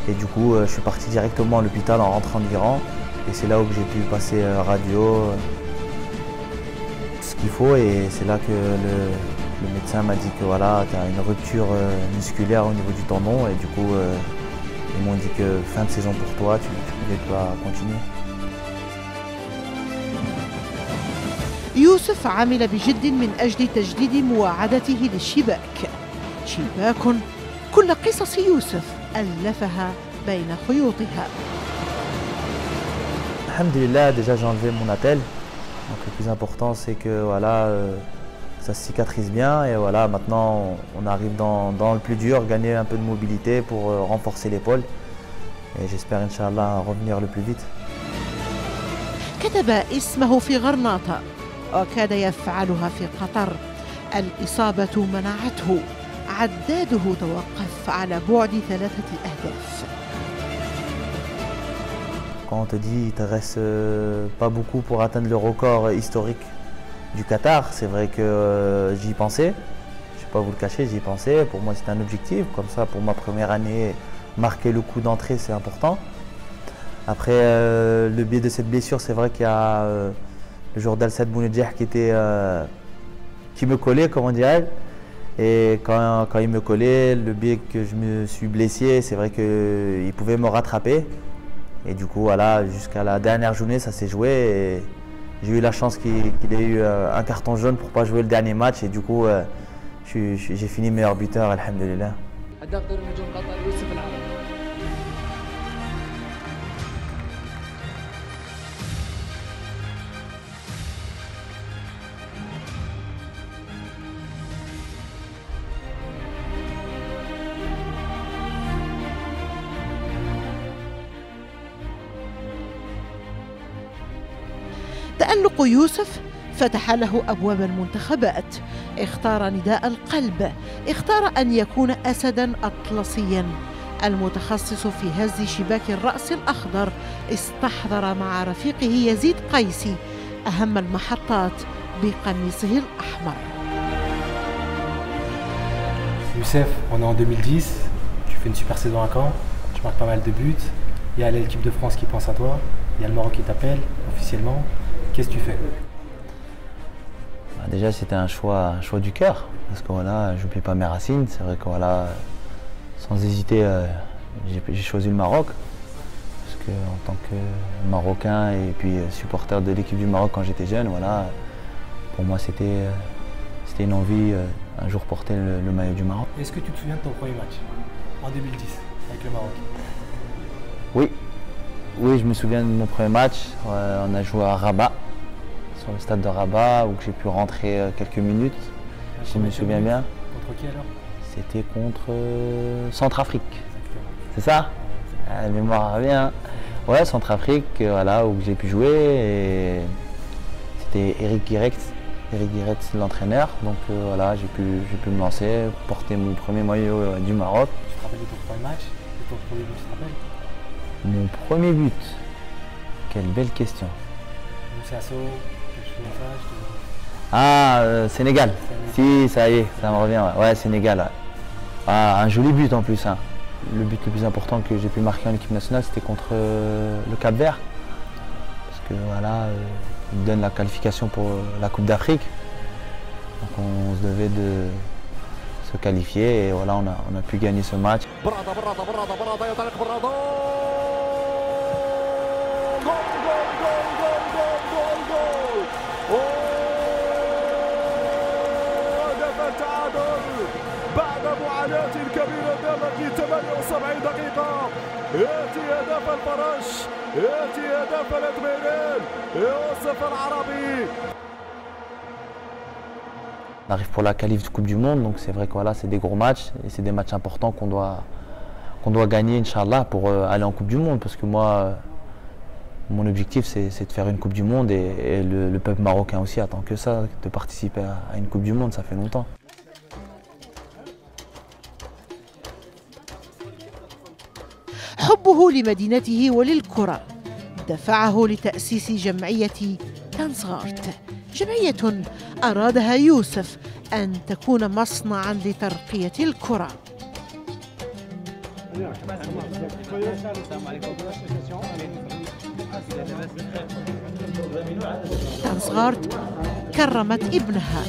et du coup je suis parti directement à l'hôpital en rentrant de l'Iran et c'est là où j'ai pu passer radio, ce qu'il faut, et c'est là que le médecin m'a dit que voilà, tu as une rupture musculaire au niveau du tendon et du coup ils m'ont dit que fin de saison pour toi, tu ne pouvais pas continuer. يوسف عمل بجد من أجل تجديد مواعدته للشباك، شباك كل قصص يوسف ألفها بين خيوطها. Alhamdulillah, déjà j'ai enlevé mon attelle, donc le plus important c'est que voilà, ça se cicatrise bien et voilà, maintenant on arrive dans le plus dur, gagner un peu de mobilité pour renforcer l'épaule et j'espère Inch'Allah revenir le plus vite. كتب اسمه في غرناطة وكاد يفعلها في قطر، الإصابة منعته، عداده توقف على بعد 3 أهداف. Quand on te dit il te reste pas beaucoup pour atteindre le record historique du Qatar, c'est vrai que j'y pensais, je ne vais pas vous le cacher, j'y pensais, pour moi c'était un objectif, comme ça pour ma première année, marquer le coup d'entrée c'est important. Après le biais de cette blessure, c'est vrai qu'il y a le joueur d'Al-Sadd Bounedjah qui me collait, comment dirais-je. Et quand il me collait, le biais que je me suis blessé, c'est vrai qu'il pouvait me rattraper. Et du coup, voilà, jusqu'à la dernière journée, ça s'est joué. Et j'ai eu la chance qu'il ait eu un carton jaune pour ne pas jouer le dernier match. Et du coup, j'ai fini meilleur buteur, alhamdulillah. تألق يوسف فتح له أبواب المنتخبات، اختار نداء القلب، اختار أن يكون أسداً أطلسياً. المتخصص في هز شباك الرأس الأخضر استحضر مع رفيقه يزيد قيسي أهم المحطات بقميصه الأحمر. Youssef, on est en 2010, tu fais une super saison à Caen, tu marques pas mal de buts, il y a l'équipe de France qui pense à toi, il y a le Maroc qui t'appelle officiellement. Qu'est-ce que tu fais? Déjà c'était un choix du cœur, parce que voilà, j'oublie pas mes racines, c'est vrai que voilà, sans hésiter, j'ai choisi le Maroc, parce que en tant que Marocain et puis supporter de l'équipe du Maroc quand j'étais jeune, voilà, pour moi c'était une envie, un jour porter le maillot du Maroc. Est-ce que tu te souviens de ton premier match en 2010 avec le Maroc? Oui, je me souviens de mon premier match, on a joué à Rabat, sur le stade de Rabat, où j'ai pu rentrer quelques minutes, si je me souviens bien. Contre qui alors? C'était contre Centrafrique, c'est ça? La mémoire revient. Ouais, Centrafrique, voilà, où j'ai pu jouer, et c'était Eric Guiretz, l'entraîneur, donc voilà, j'ai pu me lancer, porter mon premier maillot du Maroc. Tu te rappelles de ton premier match? Et ton premier but, tu te rappelles? Mon premier but, quelle belle question. Sénégal. Si, ça y est, ça me revient. Ouais, Sénégal. Ouais. Ah, un joli but en plus. Hein. Le but le plus important que j'ai pu marquer en équipe nationale, c'était contre le Cap-Vert. Parce que voilà, ils me donnent la qualification pour la Coupe d'Afrique. Donc on se devait de se qualifier et voilà, on a pu gagner ce match. بعد معاناة كبيرة دامت ل 78 دقيقة يأتي هدف الفرش، يأتي هدف الاطمئنان، يوسف العربي. On arrive pour la qualif de Coupe du Monde, donc c'est vrai que voilà, c'est des gros matchs et c'est des matchs importants qu'on doit gagner, Inch'Allah, pour aller en Coupe du Monde. Parce que moi, Mon objectif, c'est de faire une Coupe du Monde et le peuple marocain aussi attend que ça, de participer à une Coupe du Monde, ça fait longtemps. حبه لمدينته وللكرة دفعه لتأسيس جمعية تانسغارت، جمعية أرادها يوسف أن تكون مصنعاً لترقية الكرة. تانسغارت كرمت ابنها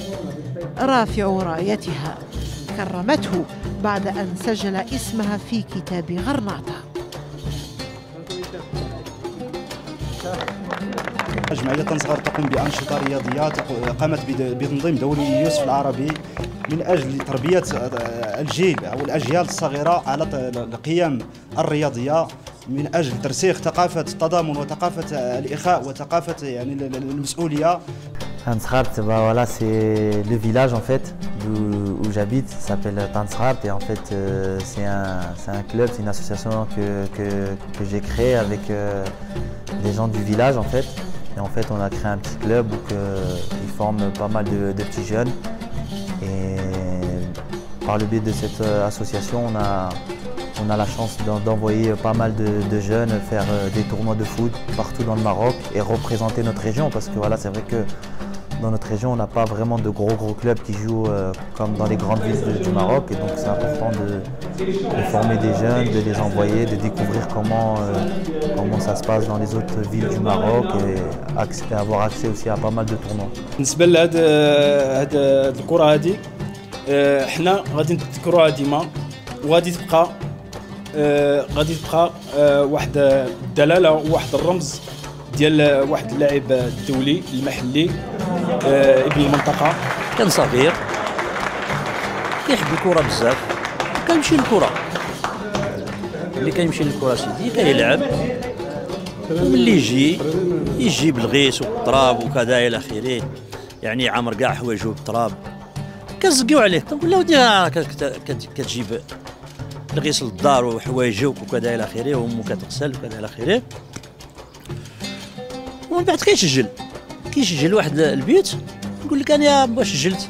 رافع رايتها، كرمته بعد أن سجل اسمها في كتاب غرناطة. جمعية تانسغارت تقوم بأنشطة رياضية، قامت بتنظيم دوري يوسف العربي من أجل تربية الجيل أو الأجيال الصغيرة على القيم الرياضية، من أجل ترسيخ ثقافة التضامن وثقافة الإخاء وثقافة يعني المسؤولية. Tansghart, voilà, c'est le village en fait où j'habite, ça s'appelle Tansghart et en fait c'est un club, c'est une association que j'ai créée avec des gens du village en fait. Et en fait on a créé un petit club où ils forment pas mal de petits jeunes et par le biais de cette association on a la chance d'envoyer pas mal de jeunes faire des tournois de foot partout dans le Maroc et représenter notre région parce que voilà, c'est vrai que dans notre région, on n'a pas vraiment de gros clubs qui jouent comme dans les grandes villes du Maroc et donc c'est important de former des jeunes, de les envoyer, de découvrir comment ça se passe dans les autres villes du Maroc et avoir accès aussi à pas mal de tournois. بالنسبة لهاد الكرة هادي حنا غادي نذكروها ديما وغادي تبقى واحد الدلالة وواحد الرمز ديال واحد اللاعب الدولي المحلي ابن المنطقة. كان صغير كيحب الكرة بزاف، كيمشي للكرة، اللي كيمشي للكرة سيدي كيلعب وملي يجي بالغيس والتراب وكذا الى اخره، يعني عامر كاع حوايجو بالتراب كنزقيو عليه، كنقول له ودي كتجيب الغيس للدار وحوايجك وكذا الى اخره وامو كتغسل وكذا الى اخره، ومن بعد كيسجل واحد البيت نقول لك انا يا با سجلت،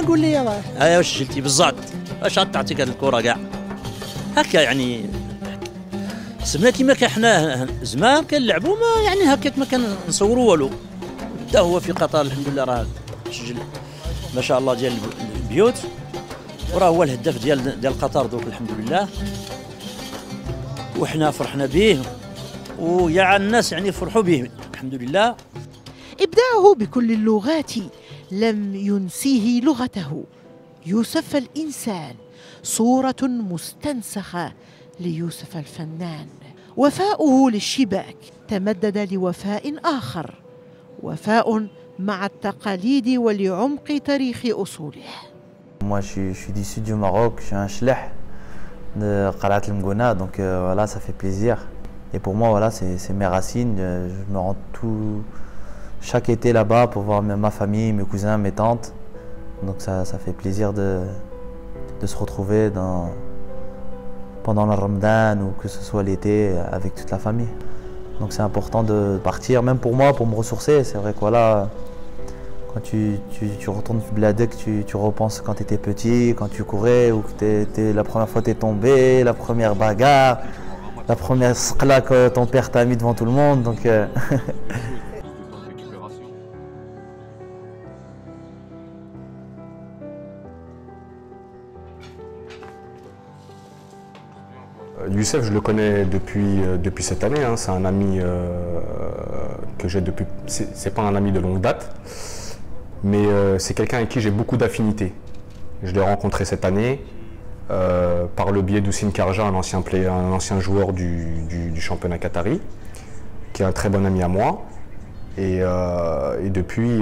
قول لي يا واش سجلتي بالضبط، واش غتعطيك هاد الكره كاع هكا، يعني سمنا كيما حنا زمان كنلعبوا ما يعني هكاك ما كنصوروا والو، حتى هو في قطر الحمد لله راه سجل ما شاء الله ديال البيوت وراه هو الهداف ديال قطر دوك الحمد لله، وحنا فرحنا به ويا الناس يعني فرحوا به الحمد لله. إبداعه بكل اللغات لم ينسيه لغته. يوسف الإنسان صورة مستنسخة ليوسف الفنان. وفاؤه للشباك تمدد لوفاء آخر، وفاء مع التقاليد ولعمق تاريخ أصوله. Moi je suis du sud du Maroc, je suis un chleh de Qalat El Mgouna, donc voilà, ça fait plaisir. Et pour moi, voilà, c'est mes racines. Je me rends chaque été là-bas pour voir ma famille, mes cousins, mes tantes. Donc ça fait plaisir de se retrouver pendant le Ramadan ou que ce soit l'été avec toute la famille. Donc c'est important de partir, même pour moi, pour me ressourcer. C'est vrai que voilà, quand tu retournes au Bladek, tu repenses quand tu étais petit, quand tu courais ou que la première fois tu es tombé, la première bagarre. La première skla que ton père t'a mis devant tout le monde, donc Youssef, je le connais depuis cette année, hein. C'est un ami que j'ai depuis... C'est pas un ami de longue date, mais c'est quelqu'un avec qui j'ai beaucoup d'affinités. Je l'ai rencontré cette année. Par le biais d'Houssine Karja, un ancien joueur du championnat qatari, qui est un très bon ami à moi. Et depuis,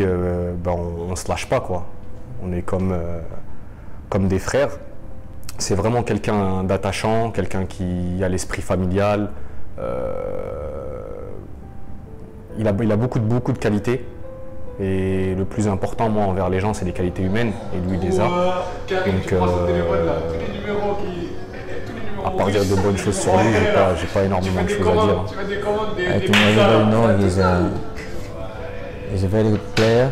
on ne se lâche pas, quoi. On est comme des frères. C'est vraiment quelqu'un d'attachant, quelqu'un qui a l'esprit familial. Il a beaucoup de qualités. Et le plus important, moi, envers les gens, c'est les qualités humaines, et lui, il les a. Donc, à part dire de bonnes choses sur lui, j'ai pas énormément de choses à dire. I think everybody knows he's a very good player,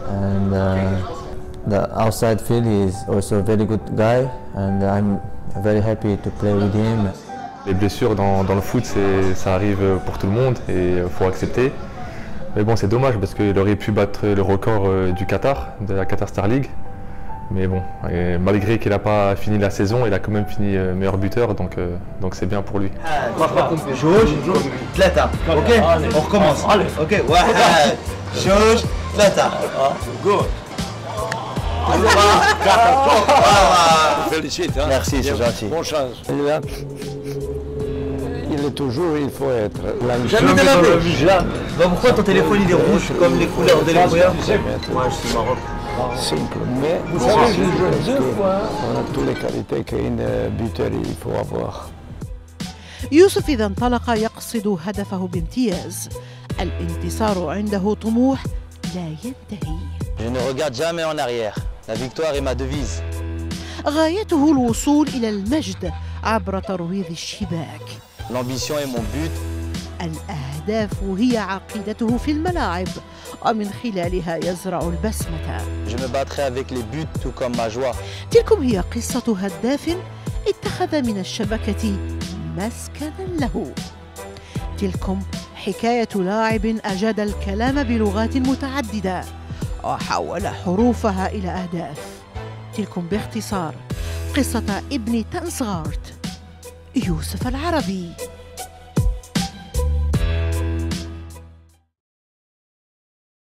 and the outside field he is also a very good guy, and I'm very happy to play with him. Les blessures dans le foot, ça arrive pour tout le monde et il faut accepter. Mais bon, c'est dommage parce qu'il aurait pu battre le record du Qatar, de la Qatar Star League. Mais bon, malgré qu'il n'a pas fini la saison, il a quand même fini meilleur buteur, donc c'est bien pour lui. جوج ثلاثة اوكي on recommence اوكي واحد جوج ثلاثة جول Félicite, hein. Merci, c'est gentil. Bonne chance. Il est toujours, il faut être. Jamais de la vie. Bah pourquoi ton téléphone il est rouge comme les couleurs de l'Equateur? Moi je suis Maroc. Simple, mais vous savez, je joue deux fois. On a toutes les qualités qu'un buteur il faut avoir. يوسف إذا انطلق يقصد هدفه بامتياز. الانتصار عنده طموح لا ينتهي. Je ne regarde jamais en arrière. La victoire est ma devise. غايته الوصول إلى المجد عبر ترويض الشباك. L'ambition est mon but. الأهداف هي عقيدته في الملاعب ومن خلالها يزرع البسمة. Je me battrai avec les buts tout comme ma joie. تلكم هي قصة هداف اتخذ من الشبكة مسكنا له. تلكم حكاية لاعب أجاد الكلام بلغات متعددة وحول حروفها إلى أهداف. تلكم باختصار قصة ابن تانسغارت يوسف العربي.